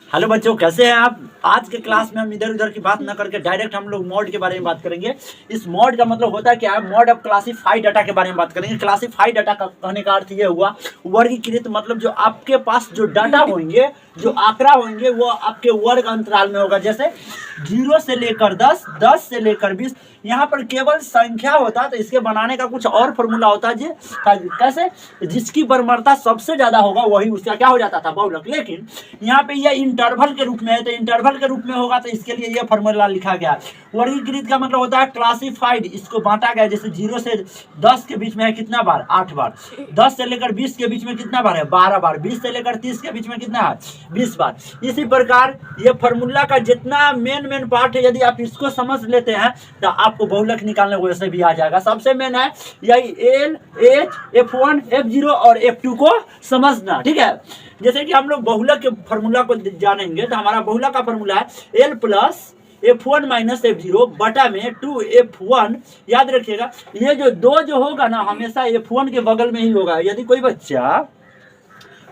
Hello बच्चों, कैसे हैं आप। आज के क्लास में हम इधर उधर की बात न करके डायरेक्ट हम लोग मॉड के बारे में बात करेंगे। इस मॉड का मतलब होता है क्या है, मॉड ऑफ क्लासिफाइड डाटा के बारे में बात करेंगे। क्लासिफाइड डाटा का कहने का अर्थ ये हुआ वर्गीकृत, मतलब जो आपके पास जो डाटा होंगे, जो आंकड़ा होंगे वो आपके वर्ग अंतराल में होगा। जैसे 0 से लेकर 10, 10 से लेकर 20। यहाँ पर केवल संख्या होता है तो इसके बनाने का कुछ और फॉर्मूला होता है जी। कैसे? जिसकी बर्मरता सबसे ज्यादा होगा वही उसका क्या हो जाता था, बहुलक। लेकिन यहाँ पे ये इंटरवल के रूप में है तो इंटरवल के रूप में होगा तो इसके लिए ये फॉर्मूला लिखा गया। वर्गीकृत का मतलब होता है क्लासिफाइड, इसको बांटा गया। जैसे 0 से 10 के बीच में है कितना बार, 8 बार। 10 से लेकर 20 के बीच में कितना बार है, 12 बार। 20 से लेकर 30 के बीच में कितना है, 20 बार। इसी प्रकार ये फॉर्मूला का जितना मेन पार्ट है, यदि आप इसको समझ लेते हैं तो आपको बहुलक निकालने वैसे भी आ जाएगा। सबसे मेन है यही एल, एच, F1, F0 और F2 को समझना, ठीक है। जैसे कि हम लोग बहुलक के फॉर्मूला को जानेंगे तो हमारा बहुलक का फॉर्मूला है L plus F1 minus F0 बटा में 2F1। याद रखिएगा ये जो दो जो होगा ना हमेशा F1 के बगल में ही होगा। यदि कोई बच्चा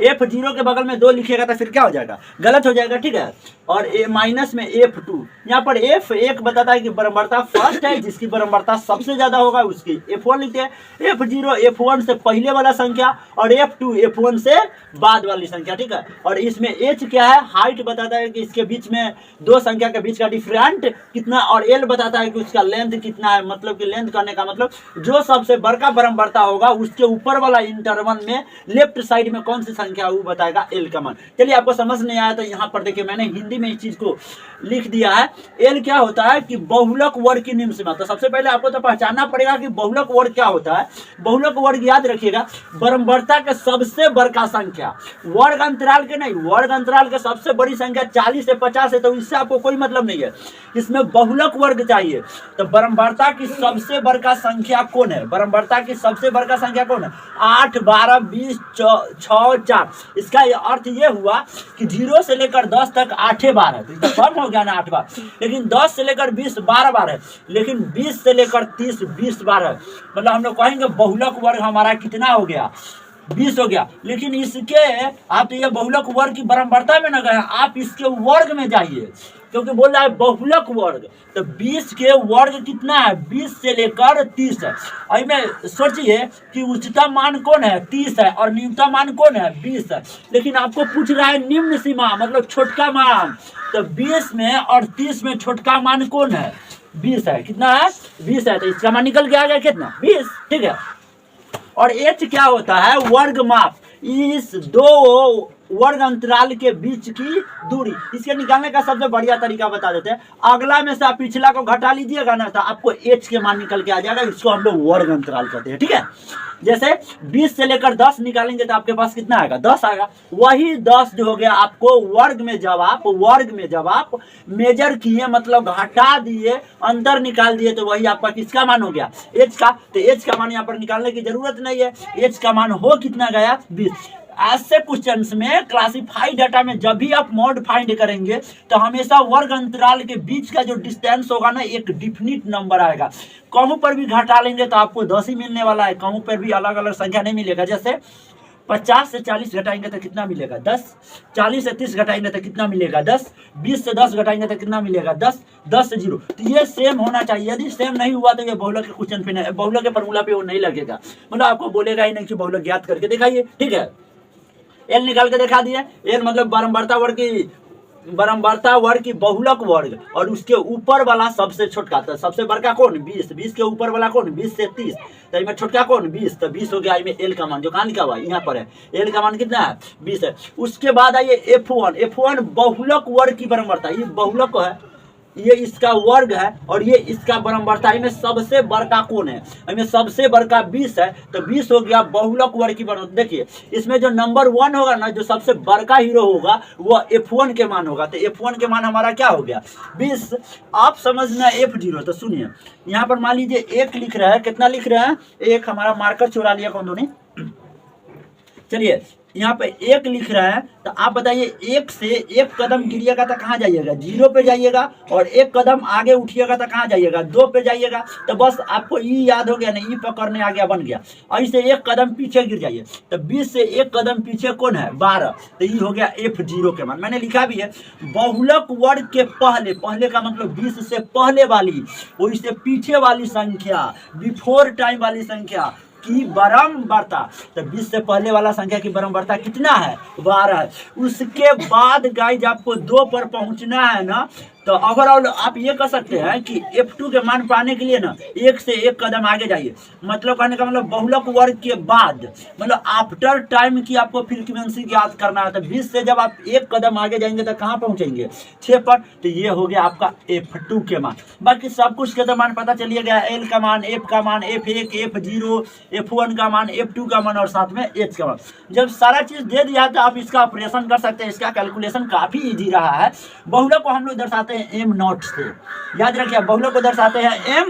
F0 के बगल में 2 लिखेगा तो फिर क्या हो जाएगा, गलत हो जाएगा, ठीक है। और माइनस में F2, यहाँ पर F1 बताता है कि बराबरता फर्स्ट है, जिसकी बराबरता सबसे ज्यादा होगा उसकी F1 लिखते हैं। F0 F1 से पहले वाला संख्या और F2 F1 से बाद वाली संख्या, ठीक है। और इसमें H क्या है, हाइट बताता है कि इसके बीच में दो संख्या के बीच का डिफरेंट कितना, और L बताता है कि उसका लेंथ कितना है। मतलब कि लेंथ करने का मतलब जो सबसे बड़का बराबरता होगा उसके ऊपर वाला इंटरवल में लेफ्ट साइड में कौन सी संख्या वो बताएगा L का मान। चलिए आपको समझ नहीं आया तो यहाँ पर देखिए मैंने हिंदी में इस चीज को लिख दिया है। L क्या होता है कि बहुलक वर्ग की निम्न सीमा। तो सबसे पहले आपको तो पहचानना पड़ेगा कि बहुलक वर्ग क्या होता है। बहुलक वर्ग याद रखिएगा बराबरता के सबसे बड़का संख्या, वर्ग अंतराल के नहीं, वर्ग अंतराल के सबसे बड़ी संख्या 40 से 50 है तो इससे आपको कोई मतलब नहीं है। इसमें बहुलक वर्ग चाहिए। तो बराबरता की सबसे बड़का संख्या कौन है, बराबरता की सबसे बड़का संख्या कौन है, 8, 12, 20, 6, 4। इसका अर्थ ये हुआ कि 0 से लेकर 10 तक 8 बार है, तो कम हो गया ना 8 बार। लेकिन 10 से लेकर 20 12 बार है, लेकिन 20 से लेकर 30 20 बार है। मतलब हम लोग कहेंगे बहुलक वर्ग हमारा कितना हो गया, 20 हो गया। लेकिन इसके आप तो ये बहुलक वर्ग की बराबरता में न गए, आप इसके वर्ग में जाइए, क्योंकि बोल रहा है बहुलक वर्ग। तो 20 के वर्ग कितना है, 20 से लेकर 30 है। अभी में सोचिए कि उच्चतम मान कौन है, 30 है, और न्यूनतम मान कौन है, 20 है। लेकिन आपको पूछ रहा है निम्न सीमा, मतलब छोटका मान। तो 20 में और 30 में छोटका मान कौन है, 20 है। कितना है, 20 है। तो इसका मान निकल के आ गया कितना, 20, ठीक है। और H क्या होता है, वर्ग माप। इस दो वर्ग अंतराल के बीच की दूरी, इसके निकालने का सबसे बढ़िया तरीका बता देते हैं। अगला में से आप पिछला को घटा लीजिएगा ना तो आपको H के मान निकल के आ जाएगा। इसको हम लोग वर्ग अंतराल कहते हैं, ठीक है। जैसे 20 से लेकर 10 निकालेंगे तो आपके पास कितना आएगा, 10 आएगा। वही 10 जो हो गया आपको वर्ग में, जब आप मेजर किए मतलब घटा दिए, अंतर निकाल दिए, तो वही आपका किसका मान हो गया, H का। तो H का मान यहाँ पर निकालने की जरूरत नहीं है। H का मान हो कितना गया, 20। ऐसे क्वेश्चंस में क्लासिफाइड डाटा में जब भी आप मॉड फाइंड करेंगे तो हमेशा वर्ग अंतराल के बीच का जो डिस्टेंस होगा ना एक डिफिनिट नंबर आएगा। कहूं पर भी घटा लेंगे तो आपको 10 ही मिलने वाला है, कहूं पर भी अलग अलग संख्या नहीं मिलेगा। जैसे 50 से 40 घटाएंगे तो कितना मिलेगा, 10। 40 से 30 घटाएंगे तो कितना मिलेगा, 10। 20 से 10 घटाएंगे तो कितना मिलेगा, 10। 10 से 0। तो ये सेम होना चाहिए। यदि सेम नहीं हुआ तो ये बहुलक के क्वेश्चन पे नहीं, बहुलक के फॉर्मूला पे वो नहीं लगेगा। मतलब आपको बोलेगा ही नहीं कि बहुलक ज्ञात करके दिखाइए, ठीक है। L निकाल के दिखा दिए। L मतलब बराबरता वर्ग की बहुलक वर्ग, और उसके ऊपर वाला सबसे छोटका। तो सबसे बड़का कौन, 20। 20 के ऊपर वाला कौन, 20 से 30। तो इसमें छोटका कौन, 20। तो 20 हो गया। इसमें L का मान जो कहाँ लिखा हुआ है, यहाँ पर है। L का मान कितना है, 20 है। उसके बाद आइए F1 बहुलक वर्ग की बराबरता। ये बहुलक है, ये इसका वर्ग है और ये इसका बराबरता। में सबसे बड़का कौन है, इसमें सबसे बड़का 20 है। तो 20 हो गया बहुलक वर्ग की बराबरता। देखिए इसमें जो नंबर 1 होगा ना, जो सबसे बड़का हीरो होगा वो F1 के मान होगा। तो F1 के मान हमारा क्या हो गया, 20। आप समझना F0। तो सुनिए यहाँ पर मान लीजिए 1 लिख रहा है, कितना लिख रहा है, 1। हमारा मार्कर चुरा लिया कौन ने। चलिए यहाँ पे एक लिख रहा है, तो आप बताइए एक से एक कदम गिरिएगा तो कहाँ जाइएगा, 0 पे जाइएगा, और एक कदम आगे उठिएगा तो कहाँ जाइएगा, 2 पे जाइएगा। तो बस आपको ई याद हो गया ना, ई पकड़ने आ गया, बन गया। और इससे एक कदम पीछे गिर जाइए, तो 20 से एक कदम पीछे कौन है, 12, तो ये हो गया F0 के मान। मैंने लिखा भी है, बहुलक वर्ग के पहले, पहले का मतलब 20 से पहले वाली और इससे पीछे वाली संख्या, बिफोर टाइम वाली संख्या की बराबरता। तो 20 से पहले वाला संख्या की बराबरता कितना है, 12 है। उसके बाद गाइज आपको 2 पर पहुंचना है ना, तो ओवरऑल आप ये कर सकते हैं कि F2 के मान पाने के लिए ना एक से एक कदम आगे जाइए। मतलब कहने का मतलब बहुलक वर्ग के बाद, मतलब आफ्टर टाइम की आपको फ्रीक्वेंसी याद करना है। तो 20 से जब आप एक कदम आगे जाएंगे तो कहाँ पहुंचेंगे, 6 पर। तो ये हो गया आपका F2 के मान। बाकी सब कुछ के तो मान पता चलिए गया, L का मान, F का मान, F1, F0, F1 का मान, F2 का मान और साथ में H का मान। जब सारा चीज दे दिया तो आप इसका ऑपरेशन कर सकते हैं। इसका कैलकुलेशन काफी इजी रहा है। बहुलक को हम लोग दर्शाते हैं M0 से, याद रखिए बहुलक को दर्शाते हैं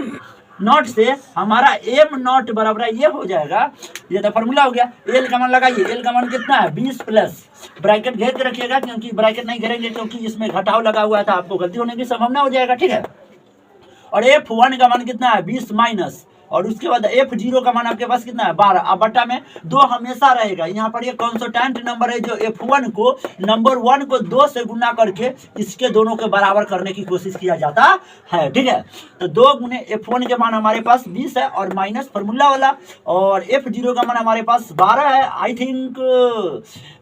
M0 से। हमारा M0 बराबर ये हो जाएगा, ये तो फॉर्मूला हो गया। L का मान लगाइए, L का मान कितना है, 20 प्लस, ब्रैकेट घेर के रखिएगा, क्योंकि ब्रैकेट नहीं घेरेंगे क्योंकि इसमें घटाव लगा हुआ था, आपको गलती होने की संभावना हो जाएगा, ठीक है। और F1 का मान कितना है, 20 माइनस, और उसके बाद F0 का मान आपके पास कितना है, 12। अब बट्टा में 2 हमेशा रहेगा। यहाँ पर ये कॉन्स्टेंट नंबर है जो F1 को नंबर 1 को 2 से गुना करके इसके दोनों के बराबर करने की कोशिश किया जाता है, ठीक है। तो 2 गुने F1 के मान हमारे पास 20 है और माइनस फॉर्मूला वाला, और F0 का मान हमारे पास 12 है आई थिंक,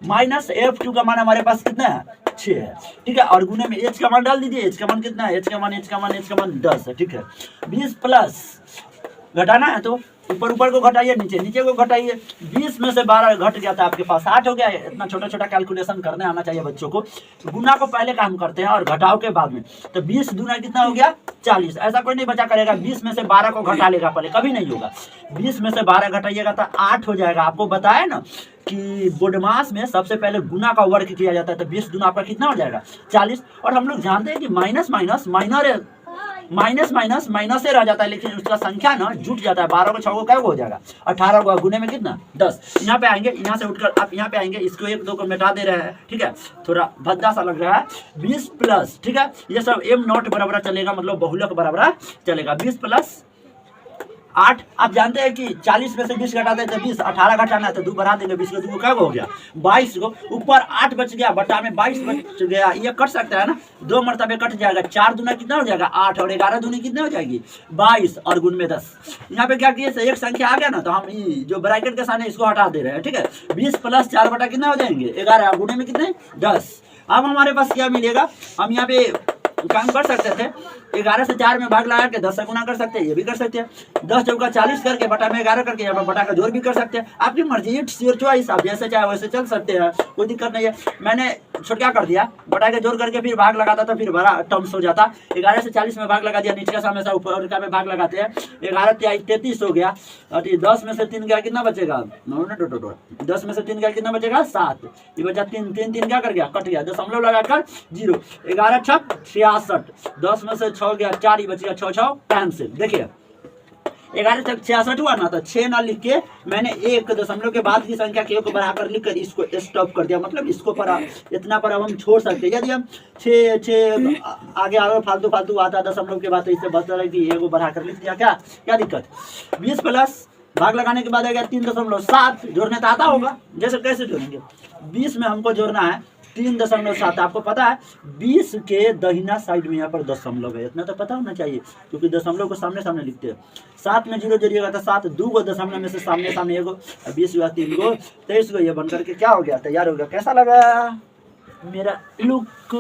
माइनस F2 का मान हमारे पास कितना है, 6 है, ठीक है। और गुने में H का मान डाल दीजिए, H का मान कितना है, H का मान 10 है, ठीक है। 20 प्लस, घटाना है तो ऊपर ऊपर को घटाइए, नीचे नीचे को घटाइए। 20 में से 12 घट गया था आपके पास 8 हो गया है। इतना छोटा छोटा कैलकुलेशन करने आना चाहिए बच्चों को। गुना को पहले काम करते हैं और घटाव के बाद में। तो 20 दूना कितना हो गया, 40। ऐसा कोई नहीं बचा करेगा 20 में से 12 को घटा लेगा पहले, कभी नहीं होगा। 20 में से 12 घटाइएगा तो 8 हो जाएगा। आपको बताया ना कि बोडमास में सबसे पहले गुना का वर्ग किया जाता है। तो 20 दूना आपका कितना हो जाएगा, 40। और हम लोग जानते हैं कि minus minus minor, minus minus minus से रह जाता है, लेकिन उसका संख्या ना जुट जाता है। 12 को 6 को क्या हो जाएगा, 18 को गुने में कितना, 10। यहाँ पे आएंगे, यहाँ से उठकर आप यहाँ पे आएंगे, इसको 1 2 को मिटा दे रहे हैं, ठीक है। थोड़ा भद्दा सा लग रहा है। 20 प्लस, ठीक है, ये सब M0 बराबर चलेगा, मतलब बहुलक बराबर चलेगा। 20 प्लस 8। आप जानते हैं कि 40 में से 20 घटा देते 20, 18 घटाना है तो 2 बढ़ा देंगे, 20 को 2 क्या हो गया, 22 को। ऊपर 8 बच गया, बटा में 22 बच गया। ये कट सकता है ना, 2 मरतबे कट जाएगा। 4 दूना कितना हो जाएगा, 8, और 11 दूनी कितने हो जाएगी, 22, और गुण में 10। यहाँ पे क्या किए, एक संख्या आ गया ना, तो हम जो ब्रैकेट के सामने इसको हटा दे रहे हैं, ठीक है। 20 प्लस 4 बटा कितना हो जाएंगे, 11, गुणे में कितने, 10। अब हमारे पास क्या मिलेगा, हम यहाँ पे काम कर सकते थे, 11 से 4 में भाग लगा के 10 से गुना कर सकते हैं, ये भी कर सकते हैं। 10 चौका 40 करके बटा में 11 करके यहाँ पर बटा का जोड़ भी कर सकते हैं। आपकी मर्जी, इट्स योर चॉइस, आप जैसे चाहे वैसे चल सकते हैं, कोई दिक्कत नहीं है। मैंने छोटा कर दिया, बटा के जोड़ करके फिर भाग लगाता तो फिर बड़ा टर्म्स हो जाता। 11 से 40 में भाग लगा दिया, नीचे का हमेशा ऊपर का में भाग लगाते हैं। 11 33 हो गया, और 10 में से 3 गया कितना बचेगा, 10 में से 3 गया कितना बचेगा, 7। ये बचा 3 3 3 क्या कर गया, कट गया, दशमलव लगाकर 0। 11 छक 66, 10 में से 6 गया 4, ही बच गया 6 6 कैंसिल। देखिए 11 तक 66 हुआ ना, तो 6 ना लिख के मैंने 1 दशमलव के बाद की संख्या को बढ़ाकर लिखकर इसको स्टॉप कर दिया। मतलब इसको पर इतना पर अब हम छोड़ सकते हैं। यदि हम 6 आगे आगे फालतू फालतू आता दशमलव के बाद, तो इससे बता रहे कि 1 को बढ़ाकर लिख दिया, क्या दिक्कत। 20 प्लस भाग लगाने के बाद आ गया 3.7, जोड़ने तो आता होगा, जैसे कैसे जोड़ेंगे। 20 में हमको जोड़ना है 3.7। आपको पता है 20 के दहिना साइड में यहाँ पर दशमलव है, इतना तो पता होना चाहिए, क्योंकि दशमलव को सामने सामने लिखते हैं। 7 में 0 जोड़िएगा तो 7, 2 गो दशमलव में से सामने सामने 1 गो, 20 हुआ 3 गो, 23 गो, ये बनकर के क्या हो गया, तैयार हो गया। कैसा लगा मेरा लुक।